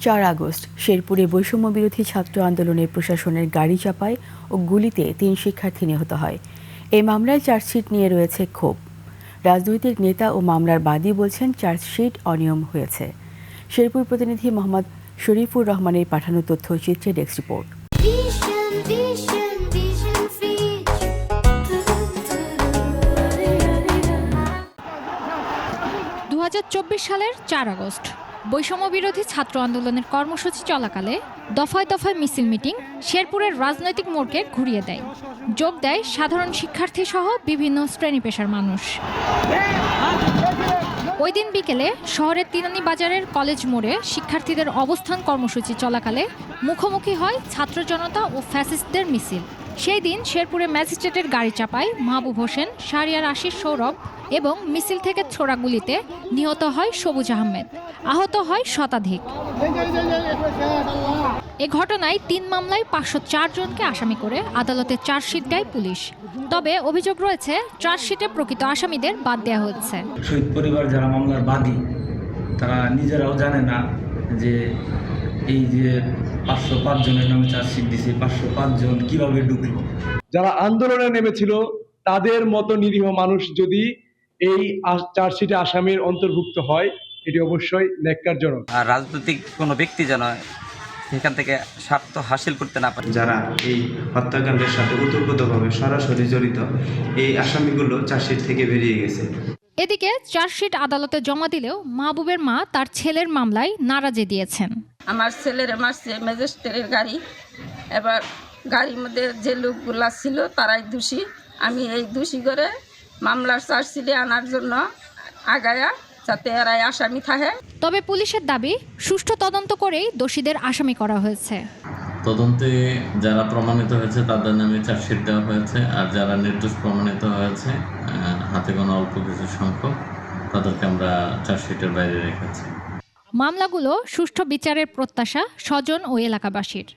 4 August শেরপুরে বৈষম্যবিরোধী ছাত্র আন্দোলনে প্রশাসনের গাড়ি চাপায় ও গুলিতে 3 শিক্ষার্থী নিহত হয়। এই মামলায় চার্জশিট নিয়ে রয়েছে ক্ষোভ। রাজনৈতিক নেতা ও মামলার বাদী বলছেন চার্জশিট অনিয়ম হয়েছে। শেরপুর প্রতিনিধি মোহাম্মদ শরীফুর রহমানের পাঠানো তথ্যচিত্রে ডেস্ক রিপোর্ট। 2024 সালের 4 আগস্ট বৈষম্যবিরোধী ছাত্র আন্দোলনের কর্মসূচি চলাকালে দফায় দফায় মিছিল মিটিং শেরপুরের রাজনৈতিক মোড়কে ঘুরিয়ে দেয়। যোগ দেয় সাধারণ শিক্ষার্থী সহ বিভিন্ন শ্রেণী পেশার মানুষ। ওই দিন বিকেলে শহরের তিনানী বাজারের কলেজ মোড়ে শিক্ষার্থীদের অবস্থান কর্মসূচি চলাকালে মুখোমুখি হয় ছাত্র জনতা ও ফ্যাসিস্টদের মিছিল। সেই দিন শেরপুরে ম্যাজিস্ট্রেটের গাড়ি চাপায় মাহবুব হোসেন, শাহরিয়ার আশিস সৌরভ এবং মিছিল থেকে ছোড়া গুলিতে নিহত হয় সবুজ আহমেদ, আহত হয় শতাধিক। এ ঘটনায় 3 মামলায় 504 জনকে আসামি করে আদালতে চার্জশিট দেয় পুলিশ। তবে অভিযোগ রয়েছে চার্জশিটে প্রকৃত আসামিদের বাদ দেওয়া হচ্ছে। শহীদ পরিবার যারা মামলার বাদী তারা নিজেরাও জানে না যে এই যে 505 জনের নামে চার্জশিট দিছে, 505 জন কিভাবে ঢুকলো। যারা আন্দোলনে নেমেছিল তাদের মতো নিরীহ মানুষ যদি এই চার্জশিটে আসামির অন্তর্ভুক্ত হয়, এটি অবশ্যই ন্যাক্কারজনক। আর রাজনৈতিক কোনো ব্যক্তি যেন এখান থেকে স্বার্থ হাসিল করতে না পারে। যারা এই হত্যাকাণ্ডের সাথে ওতপ্রোতভাবে সরাসরি জড়িত, এই আসামিগুলো চার্জশিট থেকে বেরিয়ে গেছে। এদিকে চার্জশিট আদালতে জমা দিলেও মাহবুবের মা তার ছেলের মামলায় নারাজি দিয়েছেন। আমার ছেলের মারছে ম্যাজিস্ট্রেটের গাড়ি, এবার গাড়ির মধ্যে যে লোকগুলা ছিল তারাই দোষী। আমি এই দোষী করে মামলার চার্জশিটে আনার জন্য আগায়া যাতে এরাই আসামি থাকে। তবে পুলিশের দাবি সুষ্ঠু তদন্ত করেই দোষীদের আসামি করা হয়েছে। তদন্তে যারা প্রমাণিত হয়েছে তাদের নামে চার্জশিট দেওয়া হয়েছে, আর যারা নির্দোষ প্রমাণিত হয়েছে হাতে গোনা অল্প কিছু সংখ্যক তাদেরকে আমরা চার্জশিটের বাইরে রেখেছি। মামলাগুলো সুষ্ঠু বিচারের প্রত্যাশা স্বজন ও এলাকাবাসীর।